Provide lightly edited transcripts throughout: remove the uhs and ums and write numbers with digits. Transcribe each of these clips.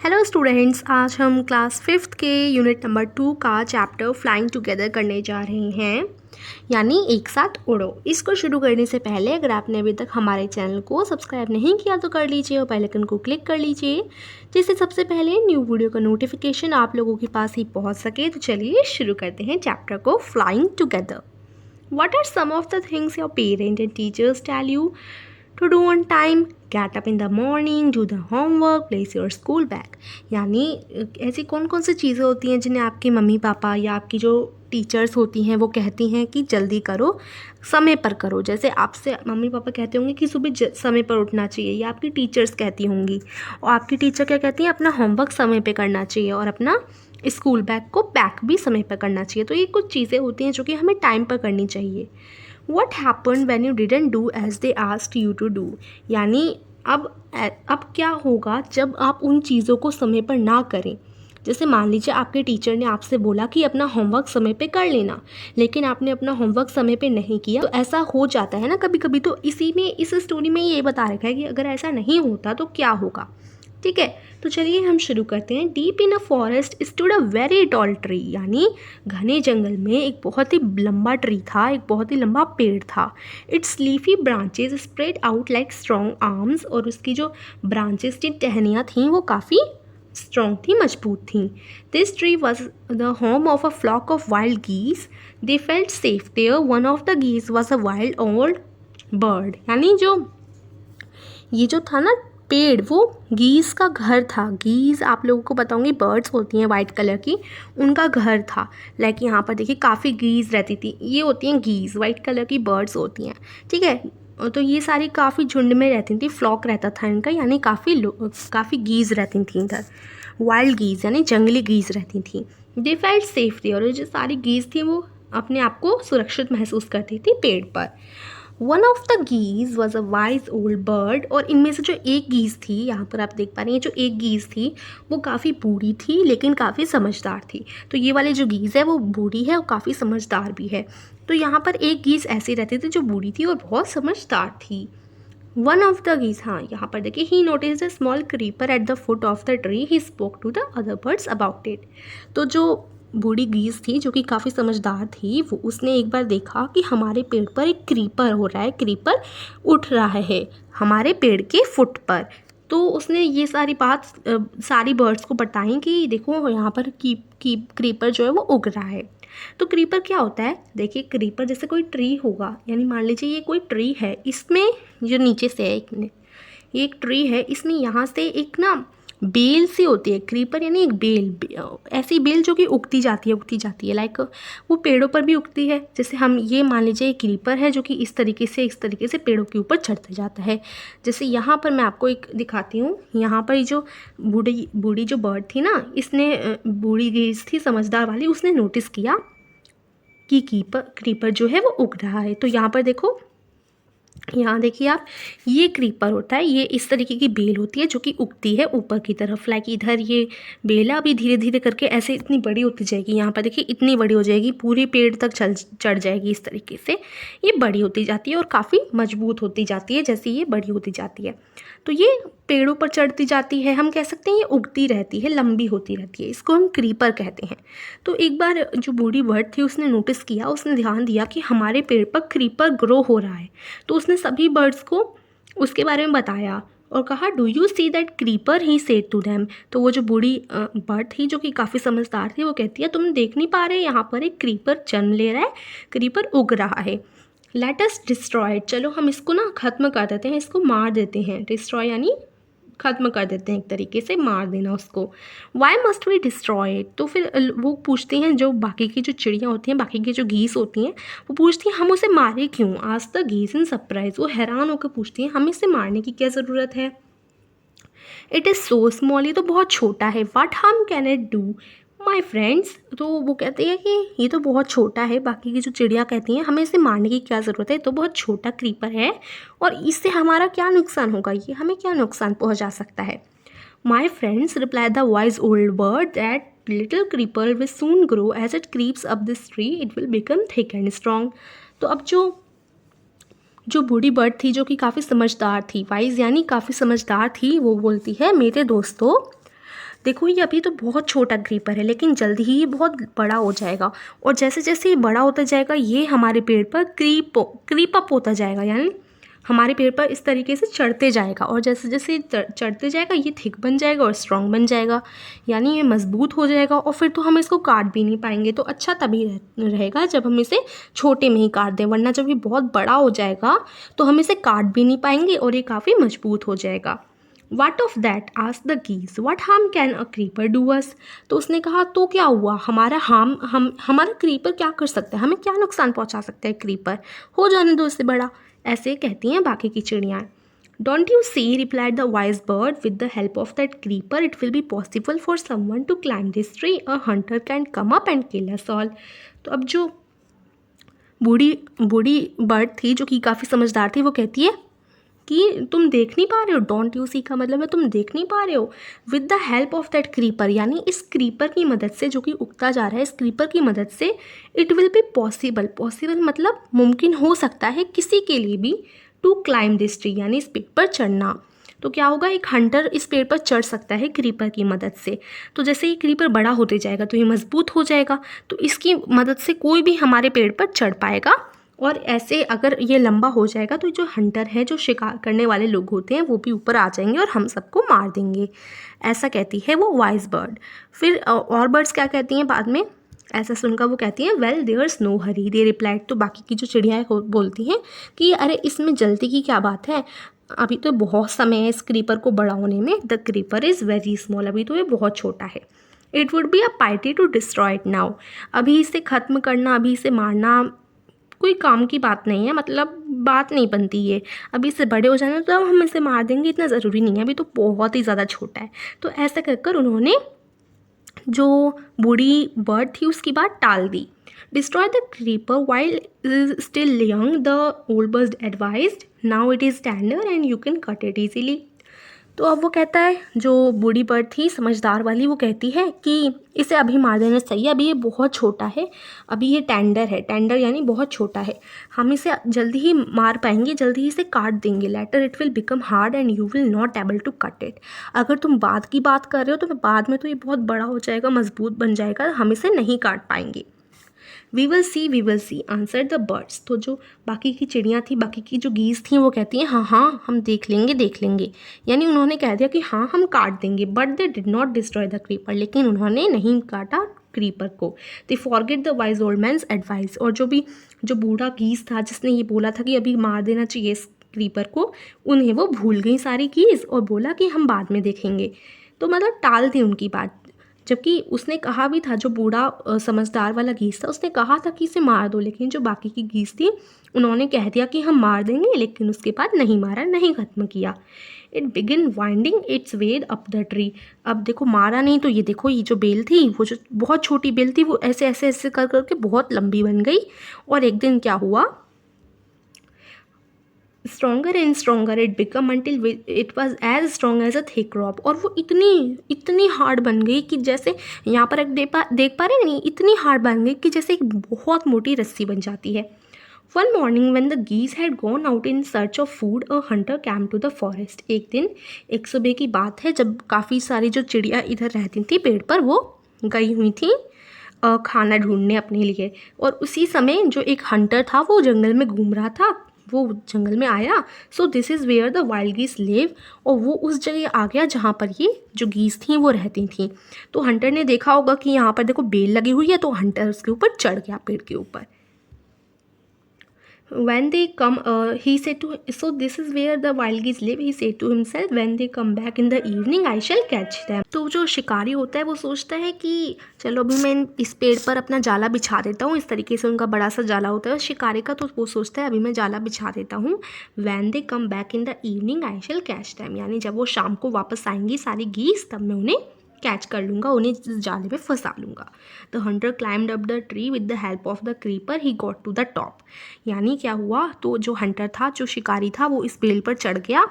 Hello students, आज हम class 5th के यूनिट नंबर 2 का चैप्टर फ्लाइंग टुगेदर करने जा रहे हैं, यानी एक साथ उड़ो। इसको शुरू करने से पहले अगर आपने अभी तक हमारे चैनल को सब्सक्राइब नहीं किया तो कर लीजिए और बेल आइकन को क्लिक कर लीजिए, जिससे सबसे पहले न्यू वीडियो का नोटिफिकेशन आप लोगों के पास ही पहुंच सके। तो चलिए शुरू करते हैं चैप्टर को, flying together. What are some of the things your parents and teachers tell you to do on time? Get up in the morning, do the homework, place your school bag. यानी ऐसी कौन कौन सी चीज़ें होती हैं जिन्हें आपके मम्मी पापा या आपकी जो टीचर्स होती हैं वो कहती हैं कि जल्दी करो, समय पर करो। जैसे आपसे मम्मी पापा कहते होंगे कि सुबह समय पर उठना चाहिए, या आपकी टीचर्स कहती होंगी। और आपकी टीचर क्या कहती हैं, अपना होमवर्क समय पे करना चाहिए और अपना स्कूल बैग को पैक भी समय पर करना चाहिए। तो ये कुछ चीज़ें होती हैं जो कि हमें टाइम पर करनी चाहिए। What happened when you didn't do as they asked you to do? यानी अब क्या होगा जब आप उन चीज़ों को समय पर ना करें। जैसे मान लीजिए आपके टीचर ने आपसे बोला कि अपना होमवर्क समय पे कर लेना, लेकिन आपने अपना होमवर्क समय पे नहीं किया। तो ऐसा हो जाता है ना कभी कभी। तो इस स्टोरी में ये बता रखा है कि अगर ऐसा नहीं होता तो क्या होगा। ठीक है, तो चलिए हम शुरू करते हैं। Deep in a forest stood a very tall tree, यानी घने जंगल में एक बहुत ही लंबा ट्री था, एक बहुत ही लंबा पेड़ था। It's leafy branches spread out like strong arms, और उसकी जो ब्रांचेस थी, टहनियाँ थीं, वो काफ़ी स्ट्रॉन्ग थी, मजबूत थी। This tree was the home of a flock of wild geese. They felt safe there. One of the geese was a wild old bird, यानी जो था ना पेड़, वो गीज़ का घर था। गीज़ आप लोगों को बताऊंगी बर्ड्स होती हैं वाइट कलर की, उनका घर था। लाइक यहाँ पर देखिए काफ़ी गीज़ रहती थी, ये होती हैं गीज़, वाइट कलर की बर्ड्स होती हैं। ठीक है, तो ये सारी काफ़ी झुंड में रहती थी, फ्लॉक रहता था इनका, यानी काफ़ी गीज़ रहती थी इधर। वाइल्ड गीज़ यानी जंगली गीज़ रहती थी। दे फेल्ट सेफ्टी, और जो सारी गीज़ थी वो अपने आप को सुरक्षित महसूस करती थी पेड़ पर। One of the geese was a wise old bird, और इनमें से जो एक गीज़ थी, यहाँ पर आप देख पा रहे हैं, जो एक गीज़ थी वो काफ़ी बूढ़ी थी लेकिन काफ़ी समझदार थी। तो ये वाली जो गीज़ है वो बूढ़ी है और काफ़ी समझदार भी है। तो यहाँ पर एक गीज़ ऐसी रहती थी जो बूढ़ी थी और बहुत समझदार थी। वन ऑफ द गीज, हाँ यहाँ पर देखिए, he notice the small creeper at the foot of the tree, he spoke to the other birds about it. तो जो बूढ़ी गीज थी जो कि काफ़ी समझदार थी, वो उसने एक बार देखा कि हमारे पेड़ पर एक क्रीपर हो रहा है, क्रीपर उठ रहा है हमारे पेड़ के फुट पर। तो उसने ये सारी बात सारी बर्ड्स को बताई कि देखो यहाँ पर क्रीपर जो है वो उग रहा है। तो क्रीपर क्या होता है, देखिए क्रीपर जैसे कोई ट्री होगा, यानी मान लीजिए ये कोई ट्री है, इसमें जो नीचे से है ये एक ट्री है, इसमें यहाँ से एक ना बेल सी होती है। क्रीपर यानी एक ऐसी बेल जो कि उगती जाती है लाइक वो पेड़ों पर भी उगती है। जैसे हम ये मान लीजिए क्रीपर है जो कि इस तरीके से पेड़ों के ऊपर चढ़ते जाता है। जैसे यहाँ पर मैं आपको एक दिखाती हूँ, यहाँ पर जो बूढ़ी जो बर्ड थी ना, इसने बूढ़ी गीज़ थी समझदार वाली, उसने नोटिस किया कि क्रीपर जो है वो उग रहा है। तो यहाँ पर देखो, यहाँ देखिए आप, ये क्रीपर होता है, ये इस तरीके की बेल होती है जो कि उगती है ऊपर की तरफ। लाइक इधर ये बेल अभी धीरे धीरे करके ऐसे इतनी बड़ी होती जाएगी, यहाँ पर देखिए इतनी बड़ी हो जाएगी, पूरे पेड़ तक चढ़ जाएगी। इस तरीके से ये बड़ी होती जाती है और काफ़ी मजबूत होती जाती है जैसे ये बड़ी होती जाती है। तो ये पेड़ों पर चढ़ती जाती है, हम कह सकते हैं ये उगती रहती है, लंबी होती रहती है, इसको हम क्रीपर कहते हैं। तो एक बार जो बूढ़ी बर्ड थी उसने नोटिस किया, उसने ध्यान दिया कि हमारे पेड़ पर क्रीपर ग्रो हो रहा है। तो उसने सभी बर्ड्स को उसके बारे में बताया और कहा, do you see that creeper, he said to them. तो वो जो बूढ़ी बर्ड थी जो कि काफ़ी समझदार थी, वो कहती है, तुम देख नहीं पा रहे, यहाँ पर एक क्रीपर जन्म ले रहा है, क्रीपर उग रहा है। लेट अस डिस्ट्रॉय, चलो हम इसको ना ख़त्म कर देते हैं, इसको मार देते हैं। डिस्ट्रॉय यानी ख़त्म कर देते हैं, एक तरीके से मार देना उसको। वाई मस्ट वी डिस्ट्रॉय, तो फिर वो पूछती हैं, जो बाकी की जो चिड़ियाँ होती हैं, बाकी की जो गीस होती हैं, वो पूछती हैं हम उसे मारे क्यों। आज द गीस इन सरप्राइज, वो हैरान होकर पूछती हैं हमें इसे मारने की क्या ज़रूरत है। इट इज़ सो स्मॉल, ये तो बहुत छोटा है। What harm can it do my friends, तो वो कहते हैं कि ये तो बहुत छोटा है। बाकी की जो चिड़िया कहती हैं हमें इसे मारने की क्या ज़रूरत है, तो बहुत छोटा क्रीपर है और इससे हमारा क्या नुकसान होगा, ये हमें क्या नुकसान पहुंचा सकता है। My friends, replied the wise old bird, that little creeper will soon grow as it creeps up this tree, it will become thick and strong. तो अब जो बूढ़ी बर्ड थी जो कि काफ़ी समझदार थी, वाइज यानी काफ़ी समझदार थी, वो बोलती है, मेरे दोस्तों देखो ये अभी तो बहुत छोटा क्रीपर है, लेकिन जल्दी ही ये बहुत बड़ा हो जाएगा, और जैसे जैसे ये बड़ा होता जाएगा ये हमारे पेड़ पर क्रीप अप होता जाएगा, यानी हमारे पेड़ पर इस तरीके से चढ़ते जाएगा, और जैसे जैसे ये चढ़ते जाएगा ये थिक बन जाएगा और स्ट्रॉन्ग बन जाएगा, यानी ये मजबूत हो जाएगा, और फिर तो हम इसको काट भी नहीं पाएंगे। तो अच्छा तभी रहेगा जब हम इसे छोटे में ही काट दें, वरना जब ये बहुत बड़ा हो जाएगा तो हम इसे काट भी नहीं पाएंगे और ये काफ़ी मजबूत हो जाएगा। What of that? asked the geese. What harm can a creeper do us? तो उसने कहा तो क्या हुआ, हमारा क्रीपर क्या कर सकता है, हमें क्या नुकसान पहुंचा सकता है क्रीपर, हो जाने दो इससे बड़ा। ऐसे कहती हैं बाकी की चिड़ियाँ। Don't you see, replied the wise bird, with the help of that creeper it will be possible for someone to climb this tree. A hunter can come up and kill us all. तो अब जो बूढ़ी बूढ़ी bird थी जो कि काफ़ी समझदार थी, वो कहती है कि तुम देख नहीं पा रहे हो, डोंट यू सी का मतलब है तुम देख नहीं पा रहे हो, with the help of that creeper, यानी इस क्रीपर की मदद से, जो कि उगता जा रहा है, इस क्रीपर की मदद से it will be possible, possible मतलब मुमकिन हो सकता है किसी के लिए भी, टू क्लाइम दिस ट्री, यानी इस पेड़ पर चढ़ना। तो क्या होगा, एक हंटर इस पेड़ पर चढ़ सकता है क्रीपर की मदद से। तो जैसे ये क्रीपर बड़ा होते जाएगा तो ये मजबूत हो जाएगा, तो इसकी मदद से कोई भी हमारे पेड़ पर चढ़ पाएगा, और ऐसे अगर ये लंबा हो जाएगा तो जो हंटर है, जो शिकार करने वाले लोग होते हैं, वो भी ऊपर आ जाएंगे और हम सबको मार देंगे। ऐसा कहती है वो वाइज बर्ड। फिर और बर्ड्स क्या कहती हैं बाद में, ऐसा सुनकर वो कहती हैं, well there's no hurry, they replied. तो बाकी की जो चिड़ियाँ बोलती हैं कि अरे इसमें जल्दी की क्या बात है, अभी तो बहुत समय है इस क्रीपर को बड़ा होने में, the creeper is very small, अभी तो ये बहुत छोटा है। It would be a pity to destroy it now, अभी इसे ख़त्म करना, अभी इसे मारना कोई काम की बात नहीं है, मतलब बात नहीं बनती है, अभी इससे बड़े हो जाना तो हम इसे मार देंगे, इतना ज़रूरी नहीं है, अभी तो बहुत ही ज़्यादा छोटा है। तो ऐसा कर उन्होंने जो बूढ़ी बर्ड थी उसकी बात टाल दी। Destroy the creeper while still young, the old bird advised, now it is tender and you can cut it easily. तो अब वो कहता है, जो बूढ़ी बर्ड थी समझदार वाली, वो कहती है कि इसे अभी मार देना सही है, अभी ये बहुत छोटा है, अभी ये टेंडर है, टेंडर यानी बहुत छोटा है, हम इसे जल्दी ही मार पाएंगे, जल्दी ही इसे काट देंगे, later it will become hard and you will not able to cut it. अगर तुम बाद की बात कर रहे हो तो बाद में तो ये बहुत बड़ा हो जाएगा, मजबूत बन जाएगा, हम इसे नहीं काट पाएंगे। We will see answer the birds. तो जो बाकी की चिड़ियाँ थी, बाकी की जो गीज़ थी, वो कहती हैं हाँ हाँ हम देख लेंगे, यानी उन्होंने कह दिया कि हाँ हम काट देंगे, but they did not destroy the creeper, लेकिन उन्होंने नहीं काटा क्रीपर को। They forget the wise old man's advice, और जो बूढ़ा गीज़ था जिसने ये बोला था कि अभी मार देना चाहिए इस क्रीपर को, उन्हें वो भूल गई सारी गीज़ और बोला कि हम बाद में देखेंगे, तो मतलब टाल दी उनकी बात। जबकि उसने कहा भी था, जो बूढ़ा समझदार वाला गीस था, उसने कहा था कि इसे मार दो, लेकिन जो बाकी की गीस थी उन्होंने कह दिया कि हम मार देंगे, लेकिन उसके बाद नहीं मारा, नहीं ख़त्म किया। It begin winding it's way up the tree. अब देखो मारा नहीं, तो ये देखो ये जो बेल थी, वो जो बहुत छोटी बेल थी, वो ऐसे ऐसे ऐसे कर करके बहुत लंबी बन गई, और एक दिन क्या हुआ, stronger and stronger it become until it was as strong as a thick rope. और वो इतनी हार्ड बन गई कि जैसे यहाँ पर देख पा रहे हैं, इतनी हार्ड बन गई कि जैसे एक बहुत मोटी रस्सी बन जाती है। One morning when the geese had gone out in search of food, a hunter came to the forest. एक दिन, एक सुबह की बात है, जब काफ़ी सारी जो चिड़िया इधर रहती थी पेड़ पर, वो गई हुई थी खाना ढूंढने अपने लिए, और उसी समय जो एक हंटर था वो जंगल में घूम रहा था, वो जंगल में आया। So this is where the wild geese live, और वो उस जगह आ गया जहाँ पर ये जो गीस थी वो रहती थी। तो हंटर ने देखा होगा कि यहाँ पर देखो बेल लगी हुई है, तो हंटर उसके ऊपर चढ़ गया, पेड़ के ऊपर। When they come, he said to, so this is where the wild geese live, he said to himself, when they come back in the evening I shall catch them. तो जो शिकारी होता है वो सोचता है कि चलो अभी मैं इस पेड़ पर अपना जाला बिछा देता हूँ, इस तरीके से उनका बड़ा सा जाला होता है शिकारी का, तो वो सोचता है अभी मैं जाला बिछा देता हूँ। When they come back in the evening I shall catch them, यानी जब वो शाम को वापस आएंगी सारी गीस, तब मैं उन्हें कैच कर लूँगा, उन्हें इस जाले पे फंसा लूँगा। The hunter climbed up the tree with the help of the creeper, he got to the top. यानी क्या हुआ, तो जो हंटर था, जो शिकारी था, वो इस पेड़ पर चढ़ गया,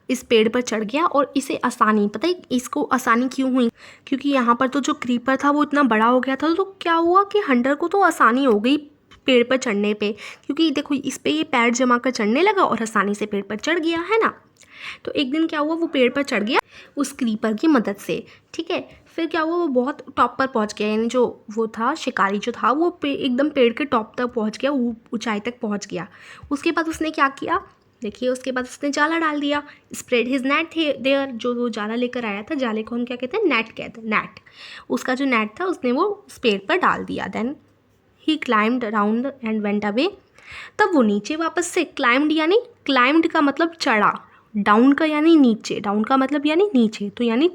इस पेड़ पर चढ़ गया, और इसे आसानी, पता है इसको आसानी क्यों हुई, क्योंकि यहाँ पर तो जो क्रीपर था वो इतना बड़ा हो गया था, तो क्या हुआ कि हंटर को तो आसानी हो गई पेड़ पर चढ़ने पे, क्योंकि देखो इस पे ये पैर जमा कर चढ़ने लगा और आसानी से पेड़ पर चढ़ गया, है ना। तो एक दिन क्या हुआ, वो पेड़ पर चढ़ गया उस क्रीपर की मदद से, ठीक है। फिर क्या हुआ, वो बहुत टॉप पर पहुंच गया, यानी जो वो था शिकारी जो था वो एकदम पेड़ के टॉप तक पहुंच गया, ऊंचाई तक पहुंच गया। उसके बाद उसने क्या किया, देखिए उसके बाद उसने जाला डाल दिया, स्प्रेड हिज नेट थे देयर, जो वो जाला लेकर आया था, जाले को हम क्या कहते हैं, नेट कहते हैं, नेट। उसका जो नेट था उसने वो उस पेड़ पर डाल दिया। Then he climbed around and went away. तब वो नीचे वापस से क्लाइम्ड, यानी क्लाइम्ड का मतलब चढ़ा, डाउन का यानी नीचे, डाउन का मतलब यानी नीचे, तो यानी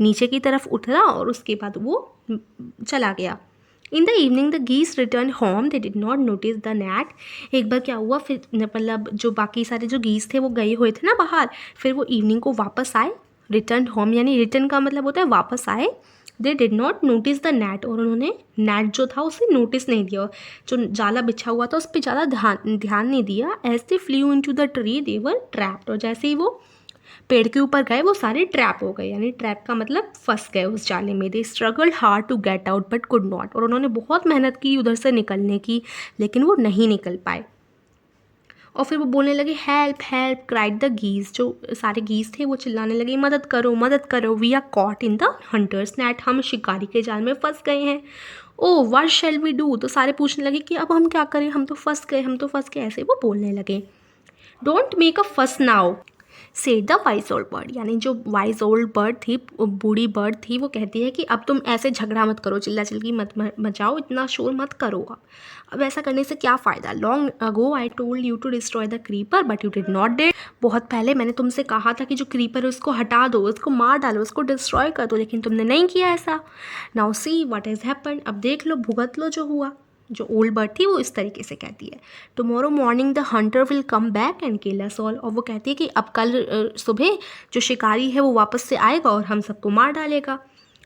नीचे की तरफ उतरा और उसके बाद वो चला गया। इन द इवनिंग द गीस return home, they did not notice the net. एक बार क्या हुआ, फिर मतलब जो बाकी सारे जो गीस थे वो गए हुए थे ना बाहर, फिर वो इवनिंग को वापस आए, रिटर्न होम यानी रिटर्न का मतलब होता है वापस आए। दे did not notice the net, और उन्होंने नेट जो था उसे नोटिस नहीं दिया, जो जाला बिछा हुआ था उस पर ज़्यादा ध्यान नहीं दिया। As they flew into the tree they were trapped, और जैसे ही वो पेड़ के ऊपर गए वो सारे ट्रैप हो गए, यानी ट्रैप का मतलब फंस गए उस जाले में। They struggled hard to get out but could not, और उन्होंने बहुत मेहनत की उधर से निकलने की, लेकिन वो नहीं निकल पाए। और फिर वो बोलने लगे हेल्प हेल्प, क्राइड द गीज, जो सारे गीज थे वो चिल्लाने लगे मदद करो मदद करो, we are caught in the hunter's net, हम शिकारी के जाल में फंस गए हैं। Oh what shall we do, तो सारे पूछने लगे कि अब हम क्या करें, हम तो फंस गए, हम तो फंस गए, ऐसे वो बोलने लगे। डोंट मेक अ फस now said the wise old bird, यानी जो वाइज ओल्ड बर्ड थी, बूढ़ी बर्ड थी, वो कहती है कि अब तुम ऐसे झगड़ा मत करो, चिल्ला चिल्ली मत मचाओ, इतना शोर मत करो। अब ऐसा करने से क्या फ़ायदा। Long ago I told you to destroy the creeper but you did not dead, बहुत पहले मैंने तुमसे कहा था कि जो क्रीपर है उसको हटा दो, उसको मार डालो, उसको डिस्ट्रॉय कर दो, लेकिन तुमने नहीं किया ऐसा। Now see what has happened, अब देख लो, भुगत लो जो हुआ। जो ओल्ड बर्ड थी वो इस तरीके से कहती है, tomorrow morning the Hunter will come back and kill us all, और वो कहती है कि अब कल सुबह जो शिकारी है वो वापस से आएगा और हम सबको मार डालेगा।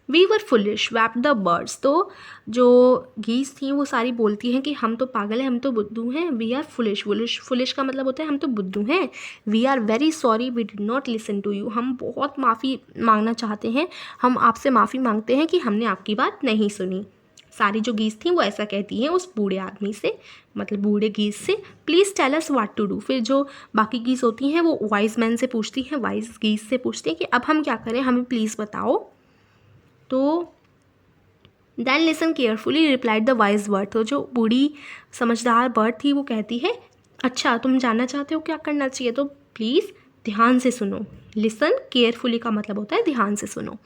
We were foolish वैप the birds, तो जो गीस थी वो सारी बोलती हैं कि हम तो पागल हैं, हम तो बुद्धू हैं। वी आर फुलिश, फुलिश का मतलब होता है हम तो बुद्धू हैं। We are very sorry we did not listen to you, हम बहुत माफ़ी मांगना चाहते हैं, हम आपसे माफ़ी मांगते हैं कि हमने आपकी बात नहीं सुनी। सारी जो गीस थी वो ऐसा कहती हैं उस बूढ़े आदमी से, मतलब बूढ़े गीस से, please tell us what to do. फिर जो बाकी गीस होती हैं वो वाइज मैन से पूछती हैं, वाइज गीस से पूछती हैं कि अब हम क्या करें, हमें प्लीज़ बताओ। तो then listen carefully replied the wise bird, तो जो बूढ़ी समझदार बर्ड थी वो कहती है अच्छा तुम जानना चाहते हो क्या करना चाहिए, तो प्लीज़ ध्यान से सुनो। लिसन केयरफुली का मतलब होता है ध्यान से सुनो।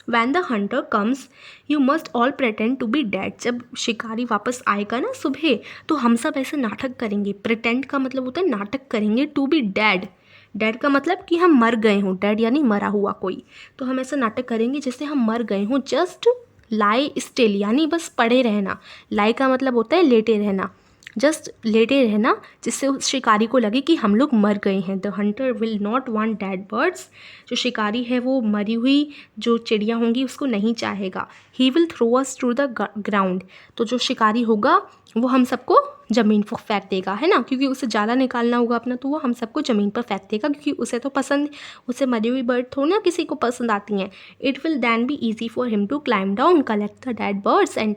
When the hunter comes, you must all pretend to be dead, जब शिकारी वापस आएगा ना सुबह, तो हम सब ऐसे नाटक करेंगे। pretend का मतलब होता है नाटक करेंगे, to be dead, dead का मतलब कि हम मर गए हों, dead यानी मरा हुआ कोई, तो हम ऐसा नाटक करेंगे जैसे हम मर गए हों। just lie still यानी बस पड़े रहना, lie का मतलब होता है लेटे रहना, जस्ट लेटे रहना, जिससे उस शिकारी को लगे कि हम लोग मर गए हैं। The Hunter will not want dead birds, जो शिकारी है वो मरी हुई जो चिड़िया होंगी उसको नहीं चाहेगा। He will throw us to the ground, तो जो शिकारी होगा वो हम सबको ज़मीन पर फेंक देगा, है ना, क्योंकि उसे जाला निकालना होगा अपना, तो वो हम सबको ज़मीन पर फेंक देगा, क्योंकि उसे तो पसंद, उसे मरी हुई बर्ड थोड़ी ना किसी को पसंद आती हैं। It will then be easy for him to climb down, collect the dead birds and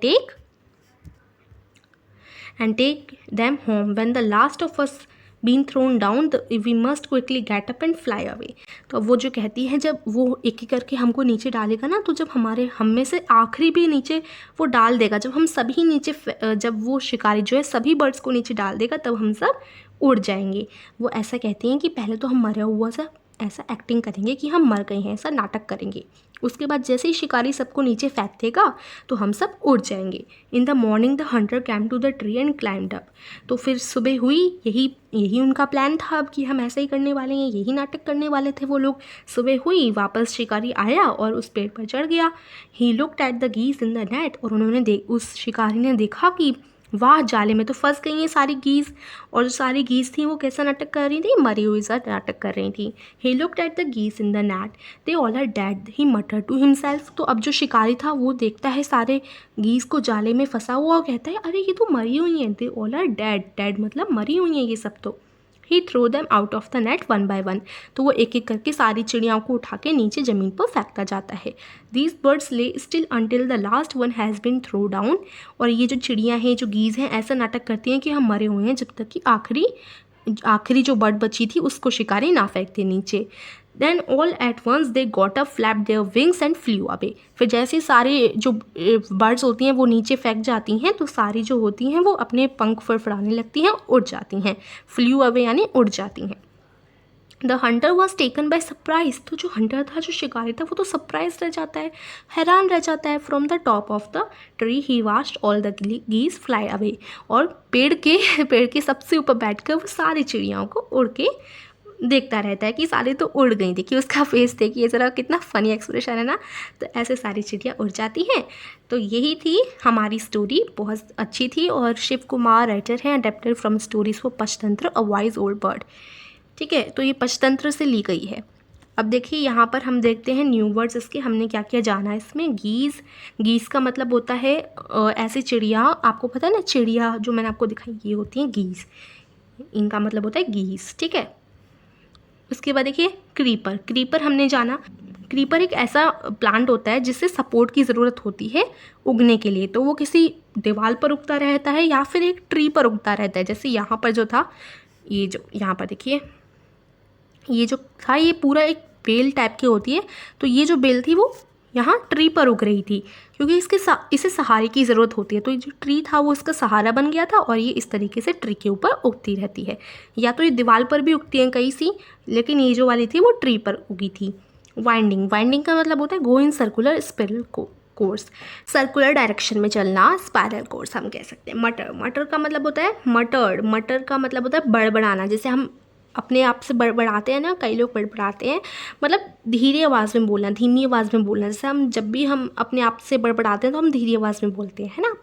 take them home. When the last of us been thrown down, we must quickly get up and fly away. तो वो जो कहती है जब वो एक एक करके हमको नीचे डालेगा ना, तो जब हम में से आखिरी भी नीचे वो डाल देगा, जब हम सभी नीचे, जब वो शिकारी जो है सभी बर्ड्स को नीचे डाल देगा, तब हम सब उड़ जाएंगे। वो ऐसा कहती हैं कि पहले तो हम मरा हुआ सा ऐसा एक्टिंग करेंगे कि हम मर गए हैं, ऐसा नाटक करेंगे। उसके बाद जैसे ही शिकारी सबको नीचे फेंक देगा तो हम सब उड़ जाएंगे। In the morning the hunter came to the tree and climbed up, तो फिर सुबह हुई, यही उनका प्लान था अब कि हम ऐसा ही करने वाले हैं, यही नाटक करने वाले थे वो लोग। सुबह हुई, वापस शिकारी आया और उस पेड़ पर चढ़ गया। He looked at the geese in the net, और उन्होंने उस शिकारी ने देखा कि वाह जाले में तो फंस गई हैं सारी गीज़, और जो सारी गीज़ थी वो कैसा नाटक कर रही थी, मरी हुई सा नाटक कर रही थी। He looked at the geese in the net, they all are dead, he muttered to himself, तो अब जो शिकारी था वो देखता है सारे गीज़ को जाले में फंसा हुआ और कहता है अरे ये तो मरी हुई हैं, they all are dead, dead मतलब मरी हुई हैं ये सब तो। He throw them out of the net one by one. तो वो एक एक करके सारी चिड़ियाओं को उठा के नीचे ज़मीन पर फेंकता जाता है। These birds lay still until the last one has been throw down. और ये जो चिड़ियाँ हैं, जो गीज़ हैं, ऐसा नाटक करती हैं कि हम मरे हुए हैं जब तक कि आखिरी जो बर्ड बची थी उसको शिकारी ना फेंकते नीचे। Then all at once they got up, flap their wings and flew away. फिर जैसे सारे जो बर्ड्स होती हैं वो नीचे फेंक जाती हैं, तो सारी जो होती हैं वो अपने पंख फड़फड़ाने लगती हैं, उड़ जाती हैं। फ्लू अवे यानी उड़ जाती हैं। The Hunter was taken by surprise. तो जो हंटर था, जो शिकारी था, वो तो सरप्राइज रह जाता है, हैरान रह जाता है। From the top of the tree he watched all the geese fly away. और पेड़ के सबसे ऊपर बैठकर वो सारी चिड़ियाओं को उड़ के देखता रहता है कि सारी तो उड़ गई। देखिए उसका फेस देखिए ज़रा, कितना फ़नी एक्सप्रेशन है ना। तो ऐसे सारी चिड़ियाँ उड़ जाती हैं। तो यही थी हमारी स्टोरी, बहुत अच्छी थी। और शिव कुमार राइटर हैं, adapted from stories for Panchatantra a wise old bird. ठीक है, तो ये पंचतंत्र से ली गई है। अब देखिए यहाँ पर हम देखते हैं न्यू वर्ड्स इसके, हमने क्या क्या जाना है इसमें। गीज़ का मतलब होता है ऐसी चिड़िया, आपको पता है ना, चिड़िया जो मैंने आपको दिखाई ये होती हैं गीज़, इनका मतलब होता है गीज़। ठीक है, उसके बाद देखिए क्रीपर हमने जाना। क्रीपर एक ऐसा प्लांट होता है जिससे सपोर्ट की ज़रूरत होती है उगने के लिए। तो वो किसी दीवार पर उगता रहता है या फिर एक ट्री पर उगता रहता है। जैसे यहाँ पर जो था, ये जो यहाँ पर देखिए, ये जो था ये पूरा एक बेल टाइप की होती है। तो ये जो बेल थी वो यहाँ ट्री पर उग रही थी, क्योंकि इसे सहारे की ज़रूरत होती है। तो ये जो ट्री था वो इसका सहारा बन गया था, और ये इस तरीके से ट्री के ऊपर उगती रहती है। या तो ये दीवार पर भी उगती हैं कई सी, लेकिन ये जो वाली थी वो ट्री पर उगी थी। वाइंडिंग का मतलब होता है go in circular spiral course, circular direction में चलना, स्पाइरल कोर्स हम कह सकते हैं। मटर का मतलब होता है मटर का मतलब होता है बड़बड़ाना। जैसे हम अपने आप से बड़बड़ाते हैं ना, कई लोग बड़बड़ाते हैं, मतलब धीरे आवाज़ में बोलना, धीमी आवाज़ में बोलना। जैसे जब भी हम अपने आप से बड़बड़ाते हैं तो हम धीरे आवाज़ में बोलते हैं, है ना।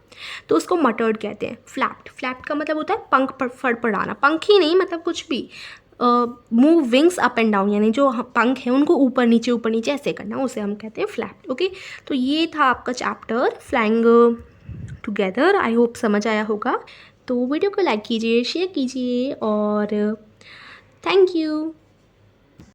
तो उसको मटर्ड कहते हैं। फ्लैप्ड का मतलब होता है पंख फड़फड़ाना, पंख ही नहीं मतलब कुछ भी। Move wings up and down, यानी जो पंख हैं उनको ऊपर नीचे ऐसे करना, उसे हम कहते हैं फ्लैप्ड। ओके, तो ये था आपका chapter flying together. I hope समझ आया होगा। तो वीडियो को लाइक कीजिए, शेयर कीजिए, और थैंक यू।